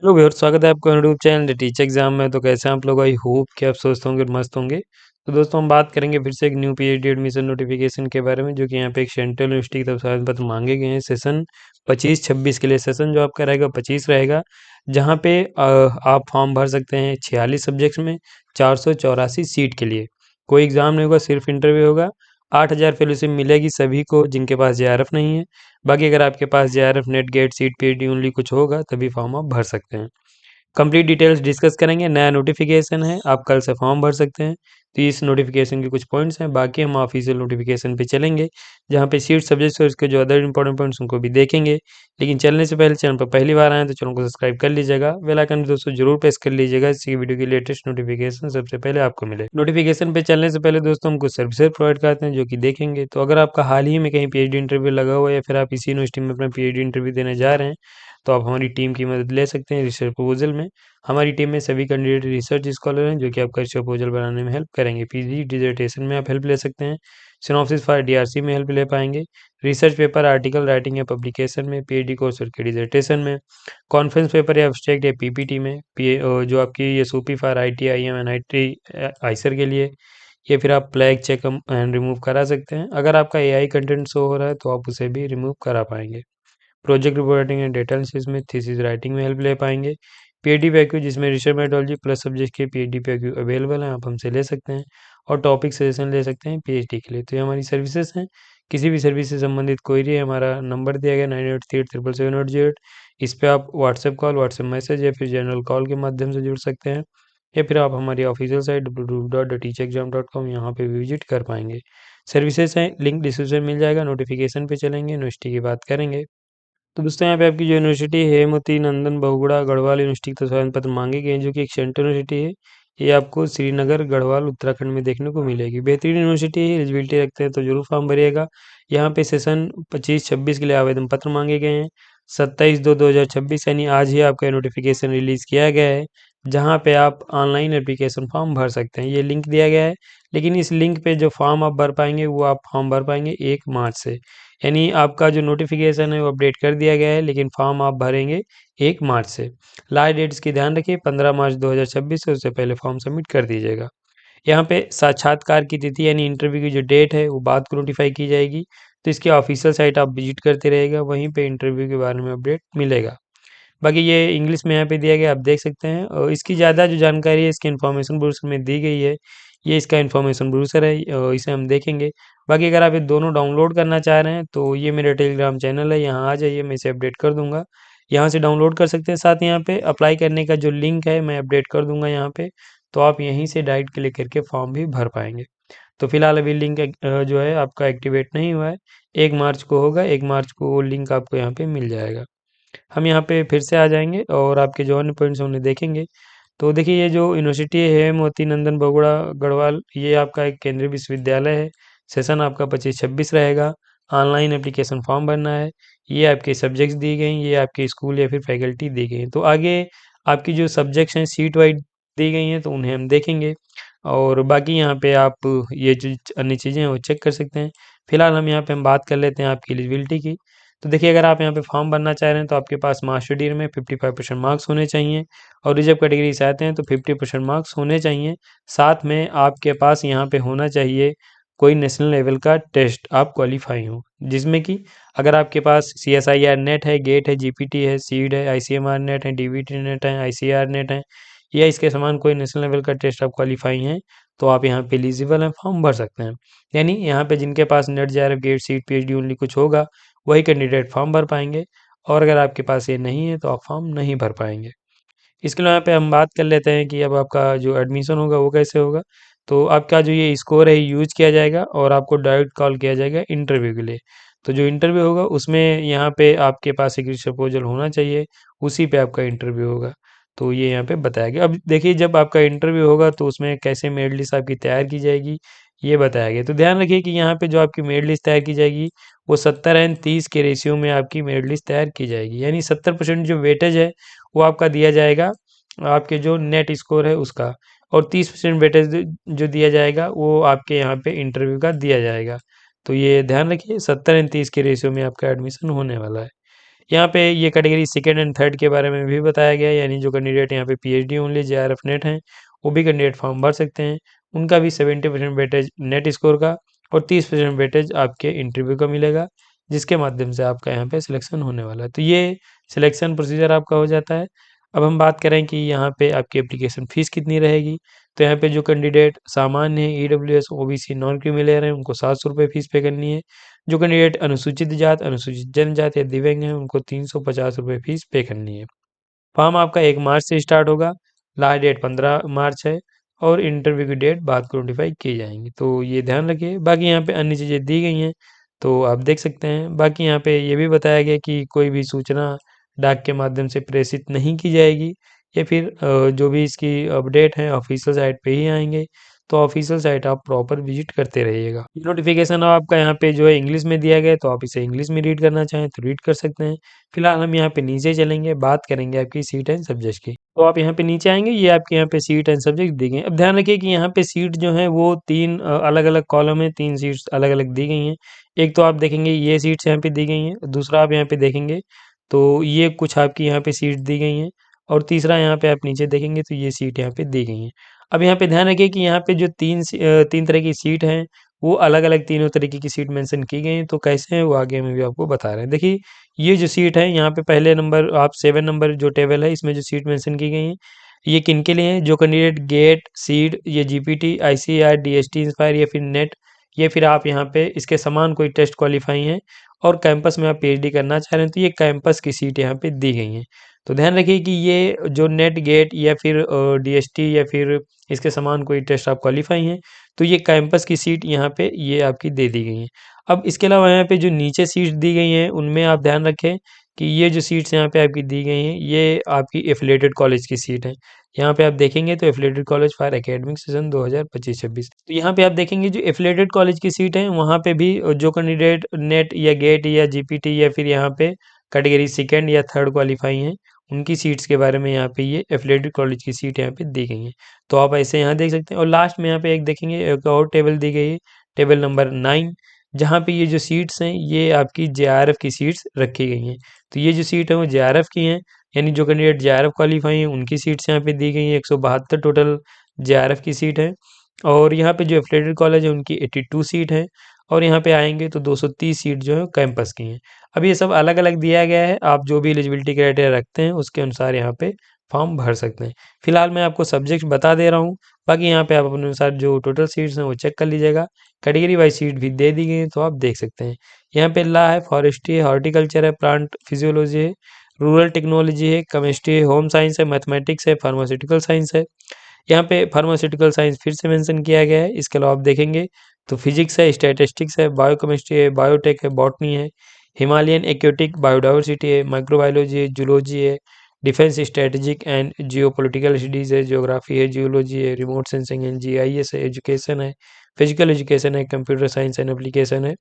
Hello viewers, स्वागत है आपका YouTube channel the teacher exam में। तो कैसे हैं आप लोग? आई होप कि आप स्वस्थ होंगे और मस्त होंगे। तो दोस्तों, हम बात करेंगे फिर से एक न्यू पीएचडी एडमिशन नोटिफिकेशन के बारे में, जो कि यहाँ पे एक सेंट्रल यूनिवर्सिटी की तरफ से आवेदन पत्र मांगे गए हैं सेशन 25-26 के लिए। सेशन जो आपका रहेगा 25 रहेगा, जहाँ पे आप फॉर्म भर सकते हैं 46 सब्जेक्ट्स में 484 सीट के लिए। कोई एग्जाम नहीं होगा, सिर्फ इंटरव्यू होगा। 8,000 फेलोशिप मिलेगी सभी को जिनके पास जेआरएफ नहीं है। बाकी अगर आपके पास JRF, NET, GATE, seat, PhD only कुछ होगा तभी फॉर्म आप भर सकते हैं। कंप्लीट डिटेल्स डिस्कस करेंगे। नया नोटिफिकेशन है, आप कल से फॉर्म भर सकते हैं। तो इस नोटिफिकेशन के कुछ पॉइंट्स हैं, बाकी हम ऑफिशियल नोटिफिकेशन पे चलेंगे, जहाँ पे सीट सब्जेक्ट्स और उसके जो अदर इंपॉर्टेंट पॉइंट्स उनको भी देखेंगे। लेकिन चलने से पहले चैनल पर पहली बार आए तो चैनल को सब्सक्राइब कर लीजिएगा, बेल आइकन भी दोस्तों जरूर प्रेस कर लीजिएगा, इसकी वीडियो की लेटेस्ट नोटिफिकेशन सबसे पहले आपको मिले। नोटिफिकेशन पे चलने से पहले दोस्तों हम कुछ सर्विसेज प्रोवाइड करते हैं जो कि देखेंगे। तो अगर आपका हाल ही में कहीं पीएचडी इंटरव्यू लगा हुआ है या फिर आप इसी यूनिवर्सिटी में अपना पीएचडी इंटरव्यू देने जा रहे हैं, तो आप हमारी टीम की मदद ले सकते हैं रिसर्च प्रपोजल में। हमारी टीम में सभी कैंडिडेट रिसर्च स्कॉलर हैं जो कि आपका रिसर्च प्रपोजल बनाने में हेल्प करेंगे। पीजी डिसर्टेशन में आप हेल्प ले सकते हैं। सिनॉप्सिस फॉर डीआरसी में हेल्प ले पाएंगे। रिसर्च पेपर, आर्टिकल राइटिंग या पब्लिकेशन में, पीएचडी कोर्स और के डिसर्टेशन में, कॉन्फ्रेंस पेपर या एब्स्ट्रैक्ट या पीपीटी में, जो आपकी ये सूपी for IT, IM, NIT, IISER के लिए, या फिर आप फ्लैग चेक एंड रिमूव करा सकते हैं। अगर आपका एआई कंटेंट शो हो रहा है तो आप उसे भी रिमूव करा पाएंगे। Project reporting and data analysis में, थीसिस राइटिंग में हेल्प ले पाएंगे। पीएचडी पैक्यू जिसमें रिसर्च मेथोडोलॉजी प्लस सब्जेक्ट के पीएचडी पैक्यू अवेलेबल है, आप हमसे ले सकते हैं। और टॉपिक सजेशन ले सकते हैं पीएचडी के लिए। तो ये हमारी सर्विसेज हैं। किसी भी सर्विस से संबंधित कोई भी हमारा नंबर दिया गया 9838777808। इस पे आप व्हाट्सएप कॉल, व्हाट्सएप मैसेज या फिर जनरल कॉल के माध्यम से जुड़ सकते हैं, या फिर आप हमारी ऑफिशियल साइट www.teachexam.com यहाँ पे विजिट कर पाएंगे। सर्विसेज हैं, लिंक डिस्क्रिप्शन मिल जाएगा। नोटिफिकेशन पे चलेंगे, यूनिवर्सिटी की बात करेंगे। तो दोस्तों, यहाँ पे आपकी जो यूनिवर्सिटी है हेमवती नंदन बहुगुणा गढ़वाल यूनिवर्सिटी का आवेदन पत्र मांगे गए हैं, जो कि एक सेंट्रल यूनिवर्सिटी है। ये आपको श्रीनगर गढ़वाल उत्तराखंड में देखने को मिलेगी। बेहतरीन यूनिवर्सिटी है, एलिजिबिलिटी रखते हैं तो जरूर फॉर्म भरिएगा। यहाँ पे सेशन 25-26 के लिए आवेदन पत्र मांगे गए हैं। 27/2/2026 यानी आज ही आपका नोटिफिकेशन रिलीज किया गया है, जहाँ पे आप ऑनलाइन एप्लीकेशन फॉर्म भर सकते हैं। ये लिंक दिया गया है, लेकिन इस लिंक पे जो फॉर्म आप भर पाएंगे वो आप फॉर्म भर पाएंगे 1 मार्च से। यानी आपका जो नोटिफिकेशन है वो अपडेट कर दिया गया है, लेकिन फॉर्म आप भरेंगे 1 मार्च से। लास्ट डेट्स की ध्यान रखिए, 15 मार्च 2026 से उससे पहले फॉर्म सबमिट कर दीजिएगा। यहाँ पे साक्षात्कार की तिथि यानी इंटरव्यू की जो डेट है वो बाद को नोटिफाई की जाएगी। तो इसकी ऑफिशियल साइट आप विजिट करते रहेगा, वहीं पे इंटरव्यू के बारे में अपडेट मिलेगा। बाकी ये इंग्लिश में यहाँ पे दिया गया, आप देख सकते हैं। और इसकी ज़्यादा जो जानकारी है इसके इन्फॉर्मेशन ब्रोशर में दी गई है। ये इसका इन्फॉर्मेशन ब्रोशर है, इसे हम देखेंगे। बाकी अगर आप ये दोनों डाउनलोड करना चाह रहे हैं तो ये मेरा टेलीग्राम चैनल है, यहाँ आ जाइए, मैं इसे अपडेट कर दूंगा। यहाँ से डाउनलोड कर सकते हैं। साथ ही यहाँ पे अप्लाई करने का जो लिंक है मैं अपडेट कर दूंगा यहाँ पे, तो आप यहीं से डायरेक्ट क्लिक करके फॉर्म भी भर पाएंगे। तो फिलहाल अभी लिंक जो है आपका एक्टिवेट नहीं हुआ है। 1 मार्च को होगा, 1 मार्च को वो लिंक आपको यहाँ पे मिल जाएगा। हम यहाँ पे फिर से आ जाएंगे और आपके जो अन्य पॉइंट्स हैं उन्हें देखेंगे। तो देखिए, ये जो यूनिवर्सिटी है मोती नंदन बगुड़ा गढ़वाल, ये आपका एक केंद्रीय विश्वविद्यालय है। सेशन आपका 25-26 रहेगा। ऑनलाइन एप्लीकेशन फॉर्म भरना है। ये आपके सब्जेक्ट्स दी गई, ये आपके स्कूल या फिर फैकल्टी दी गई हैं। तो आगे आपकी जो सब्जेक्ट्स हैं सीट वाइज दी गई हैं, तो उन्हें हम देखेंगे। और बाकी यहाँ पे आप ये जो अन्य चीज़ें हैं वो चेक कर सकते हैं। फिलहाल हम बात कर लेते हैं आपकी एलिजिबिलिटी की। तो देखिए, अगर आप यहाँ पे फॉर्म भरना चाह रहे हैं तो आपके पास मास्टर डिग्री में 55% मार्क्स होने चाहिए, और रिजर्व कैटेगरी से आते हैं तो 50% मार्क्स होने चाहिए। साथ में आपके पास यहाँ पे होना चाहिए कोई नेशनल लेवल का टेस्ट आप क्वालिफाई हो, जिसमें कि अगर आपके पास CSIR नेट है, गेट है, जीपीटी है, सीड है, ICMR नेट है, डीबीटी नेट है, ICR नेट है, या इसके समान कोई नेशनल लेवल का टेस्ट आप क्वालिफाई हैं, तो आप यहाँ पे एलिजिबल हैं, फॉर्म भर सकते हैं। यानी यहाँ पे जिनके पास NET, JRF, GATE, seat, PhD only कुछ होगा वही कैंडिडेट फॉर्म भर पाएंगे, और अगर आपके पास ये नहीं है तो आप फॉर्म नहीं भर पाएंगे। इसके लिए यहाँ पे हम बात कर लेते हैं कि अब आपका जो एडमिशन होगा वो कैसे होगा। तो आपका जो ये स्कोर है यूज किया जाएगा और आपको डायरेक्ट कॉल किया जाएगा इंटरव्यू के लिए। तो जो इंटरव्यू होगा उसमें यहाँ पे आपके पास एक प्रपोजल होना चाहिए, उसी पे आपका इंटरव्यू होगा। तो ये यहाँ पे बताया गया। अब देखिए, जब आपका इंटरव्यू होगा तो उसमें कैसे मेरिट लिस्ट आपकी तैयार की जाएगी ये बताया गया। तो ध्यान रखिए कि यहाँ पे जो आपकी मेरिट लिस्ट तैयार की जाएगी वो 70:30 के रेशियो में आपकी मेरिट लिस्ट तैयार की जाएगी। यानी 70% जो वेटेज है वो आपका दिया जाएगा आपके जो नेट स्कोर है उसका, और 30% वेटेज जो दिया जाएगा वो आपके यहाँ पे इंटरव्यू का दिया जाएगा। तो ये ध्यान रखिए, 70:30 के रेशियो में आपका एडमिशन होने वाला है। यहाँ पे ये कैटेगरी सेकंड एंड थर्ड के बारे में भी बताया गया है, यानी जो कैंडिडेट यहाँ पे पीएचडी ओनली जेआरएफ नेट हैं वो भी कैंडिडेट फॉर्म भर सकते हैं। उनका भी 70% वेटेज नेट स्कोर का और 30% वेटेज आपके इंटरव्यू का मिलेगा, जिसके माध्यम से आपका यहाँ पे सिलेक्शन होने वाला है। तो ये सिलेक्शन प्रोसीजर आपका हो जाता है। अब हम बात करें कि यहाँ पे आपकी एप्लीकेशन फ़ीस कितनी रहेगी, तो यहाँ पे जो कैंडिडेट सामान्य है, EWS, OBC, non creamy layer हैं, उनको 700 रुपये फ़ीस पे करनी है। जो कैंडिडेट अनुसूचित जात, अनुसूचित जनजाति या दिव्यांग हैं, उनको 350 रुपये फ़ीस पे करनी है। फॉर्म आपका 1 मार्च से स्टार्ट होगा, लास्ट डेट 15 मार्च है और इंटरव्यू की डेट बाद को नोटिफाई की जाएंगी। तो ये ध्यान रखिए। बाकी यहाँ पे अन्य चीज़ें दी गई हैं, तो आप देख सकते हैं। बाकी यहाँ पे ये भी बताया गया कि कोई भी सूचना डाक के माध्यम से प्रेषित नहीं की जाएगी, या फिर जो भी इसकी अपडेट है ऑफिशियल साइट पे ही आएंगे। तो ऑफिशियल साइट आप प्रॉपर विजिट करते रहिएगा। नोटिफिकेशन आपका यहाँ पे जो है इंग्लिश में दिया गया है, तो आप इसे इंग्लिश में रीड करना चाहें तो रीड कर सकते हैं। फिलहाल हम यहाँ पे नीचे चलेंगे, बात करेंगे आपकी सीट एंड सब्जेक्ट की। तो आप यहाँ पे नीचे आएंगे, ये आपके यहाँ पे सीट एंड सब्जेक्ट दी गई हैं। अब ध्यान रखिए कि यहाँ पे सीट जो है वो 3 अलग-अलग कॉलम है, 3 सीट्स अलग-अलग दी गई हैं। एक तो आप देखेंगे ये सीट्स यहाँ पे दी गई हैं, दूसरा आप यहाँ पे देखेंगे तो ये कुछ आपकी यहाँ पे सीट दी गई हैं, और तीसरा यहाँ पे आप नीचे देखेंगे तो ये सीट यहाँ पे दी गई हैं। अब यहाँ पे ध्यान रखिए कि यहाँ पे जो 3 तरह की सीट हैं, वो अलग-अलग तीनों तरीके की सीट मेंशन की गई हैं, तो कैसे हैं वो आगे में भी आपको बता रहे हैं। देखिए, ये जो सीट है यहाँ पे पहले नंबर आप 7 नंबर जो टेबल है इसमें जो सीट मेंशन की गई हैं, ये किनके लिए हैं? जो कैंडिडेट गेट, सीड, या जीपीटी, आईसीआर, डीएसटी इंस्पायर या फिर नेट, या फिर आप यहाँ पे इसके समान कोई टेस्ट क्वालिफाई हैं और कैंपस में आप पीएचडी करना चाह रहे हैं, तो ये कैंपस की सीट यहाँ पे दी गई हैं। तो ध्यान रखिए कि ये जो नेट, गेट या फिर डीएसटी या फिर इसके समान कोई टेस्ट आप क्वालिफाई हैं, तो ये कैंपस की सीट यहाँ पे ये आपकी दे दी गई हैं। अब इसके अलावा यहाँ पे जो नीचे सीट्स दी गई हैं उनमें आप ध्यान रखें कि ये जो सीट्स यहाँ पे आपकी दी गई हैं, ये आपकी एफिलिएटेड कॉलेज की सीट है। यहाँ पे आप देखेंगे तो affiliated college for academic session 2025-26। तो यहाँ पे आप देखेंगे जो एफिलिएटेड कॉलेज की सीट है वहाँ पे भी जो कैंडिडेट नेट या गेट या जीपीटी या फिर यहाँ पे कैटेगरी सेकेंड या थर्ड क्वालिफाई हैं, उनकी सीट्स के बारे में यहाँ पे ये एफिलिएटेड कॉलेज की सीट यहाँ पे दी गई हैं। तो आप ऐसे यहाँ देख सकते हैं, और लास्ट में यहाँ पे एक देखेंगे एक और टेबल दी गई है, टेबल नंबर 9, जहाँ पे ये जो सीट्स हैं ये आपकी जेआरएफ की सीट्स रखी गई हैं। तो ये जो सीट है वो जेआरएफ की हैं, यानी जो कैंडिडेट जेआरएफ क्वालिफाई हैं उनकी सीट्स यहाँ पे दी गई हैं। 172 टोटल जेआरएफ की सीट है, और यहाँ पे जो एफिलिएटेड कॉलेज है उनकी 82 सीट है, और यहाँ पे आएंगे तो 230 सीट जो है कैंपस की हैं। अब ये सब अलग अलग दिया गया है, आप जो भी एलिजिबिलिटी क्राइटेरिया रखते हैं उसके अनुसार यहाँ पे फॉर्म भर सकते हैं। फिलहाल मैं आपको सब्जेक्ट बता दे रहा हूँ, बाकी यहाँ पे आप अपने अनुसार जो टोटल सीट्स हैं वो चेक कर लीजिएगा। कैटेगरी वाइज सीट भी दे दी गई है, तो आप देख सकते हैं। यहाँ पे लॉ है, फॉरेस्ट्री है, हॉर्टिकल्चर है, प्लांट फिजियोलॉजी है, रूरल टेक्नोलॉजी है, केमिस्ट्री है, होम साइंस है, मैथमेटिक्स है, फार्मास्यूटिकल साइंस है। यहाँ पे फार्मास्यूटिकल साइंस फिर से मेंशन किया गया है। इसके अलावा आप देखेंगे तो फिजिक्स है, स्टैटिस्टिक्स है, बायोकेमिस्ट्री है, बायोटेक है, बॉटनी है, हिमालयन एक्वेटिक बायोडाइवर्सिटी है, माइक्रोबायोलॉजी है, जूलॉजी है, defence strategic and geopolitical studies है, ज्योग्राफी है, जियोलॉजी है, रिमोट सेंसिंग है, जीआईएस है, एजुकेशन है, फिजिकल एजुकेशन है, कंप्यूटर साइंस एंड एप्लीकेशन है।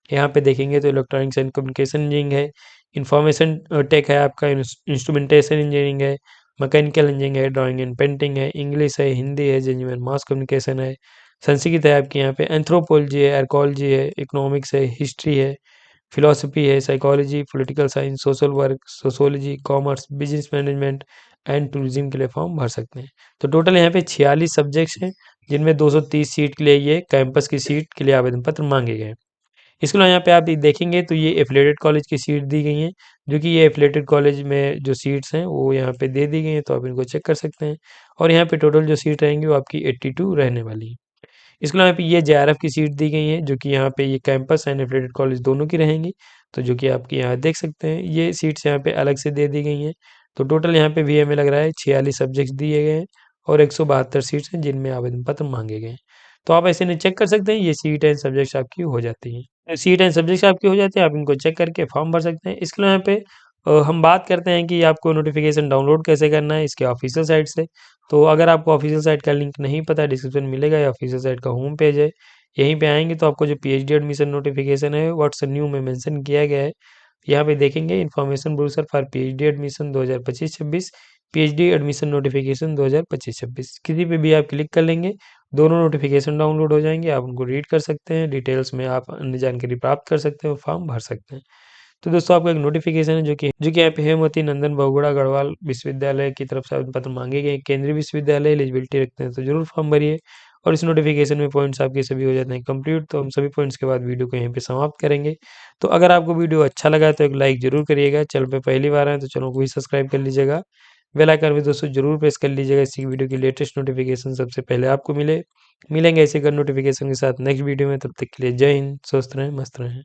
यहाँ पे देखेंगे तो इलेक्ट्रॉनिक्स एंड कम्युनिकेशन इंजीनियरिंग है, इंफॉर्मेशन टेक है, आपका इंस्ट्रूमेंटेशन इंजीनियरिंग है, मैकेनिकल इंजीनियरिंग है, ड्राइंग एंड पेंटिंग है, इंग्लिश है, हिंदी है, जेन्युइन मास कम्युनिकेशन है, संस्कृत है आपके यहाँ पे, एंथ्रोपोलॉजी है, आर्कोलॉजी है, इकोनॉमिक्स है, हिस्ट्री है, फिलॉसफी है, psychology, political science, social work, sociology, commerce, business management and tourism के लिए फॉर्म भर सकते हैं। तो टोटल यहाँ पे 46 सब्जेक्ट्स हैं, जिनमें 230 सीट के लिए ये कैंपस की सीट के लिए आवेदन पत्र मांगे गए हैं। इसके अलावा यहाँ पे आप ये देखेंगे तो ये एफिलिएटेड कॉलेज की सीट दी गई हैं, जो कि ये एफिलिएटेड कॉलेज में जो सीट्स हैं वो यहाँ पे दे दी गई हैं, तो आप इनको चेक कर सकते हैं। और यहाँ पे टोटल जो सीट रहेंगी वो आपकी 82 रहने वाली है। इसके अलावा यहाँ पे ये जेआरएफ की सीट दी गई है, जो कि यहाँ पे ये कैंपस एंड एफिलिएटेड कॉलेज दोनों की रहेंगी। तो जो कि आपकी यहाँ देख सकते हैं, ये सीट्स यहाँ पे अलग से दे दी गई हैं। तो टोटल यहाँ पे वीए में लग रहा है 46 सब्जेक्ट्स दिए गए हैं, और 172 सीट्स हैं जिनमें आवेदन पत्र मांगे गए हैं। तो आप ऐसे नहीं चेक कर सकते हैं, ये सीट एंड सब्जेक्ट्स आपकी हो जाती हैं। सीट एंड सब्जेक्ट्स आपकी हो जाती है, आप इनको चेक करके फॉर्म भर सकते हैं। इसके अलावा यहाँ पे हम बात करते हैं कि आपको नोटिफिकेशन डाउनलोड कैसे करना है इसके ऑफिशियल साइट से। तो अगर आपको ऑफिशियल साइट का लिंक नहीं पता, डिस्क्रिप्शन मिलेगा, या ऑफिशियल साइट का होम पेज है, यहीं पे आएंगे तो आपको जो पीएचडी एडमिशन नोटिफिकेशन है व्हाट्स न्यू में मेंशन किया गया है। यहाँ पे देखेंगे information brochure for PhD admission 2025-26, PhD admission notification 2025-26, किसी पे भी आप क्लिक कर लेंगे, दोनों नोटिफिकेशन डाउनलोड हो जाएंगे, आप उनको रीड कर सकते हैं, डिटेल्स में आप अन्य जानकारी प्राप्त कर सकते हैं और फॉर्म भर सकते हैं। तो दोस्तों आपको एक नोटिफिकेशन है जो कि यहाँ पे हेमवती नंदन बहुगुणा गढ़वाल विश्वविद्यालय की तरफ से आवेदन पत्र मांगे गए। केंद्रीय विश्वविद्यालय एलिजिबिलिटी रखते हैं तो जरूर फॉर्म भरिए और इस नोटिफिकेशन में पॉइंट्स आपके सभी हो जाते हैं कंप्लीट। तो हम सभी पॉइंट्स के बाद वीडियो को यहीं पे समाप्त करेंगे। तो अगर आपको वीडियो अच्छा लगा तो एक लाइक जरूर करिएगा। चैनल पे पहली बार आए तो चैनल को भी सब्सक्राइब कर लीजिएगा। बेल आइकन भी दोस्तों जरूर प्रेस कर लीजिएगा, इसी वीडियो की लेटेस्ट नोटिफिकेशन सबसे पहले आपको मिलेंगे ऐसे कर नोटिफिकेशन के साथ नेक्स्ट वीडियो में। तब तक के लिए जय हिंद, स्वस्थ रहें, मस्त रहें।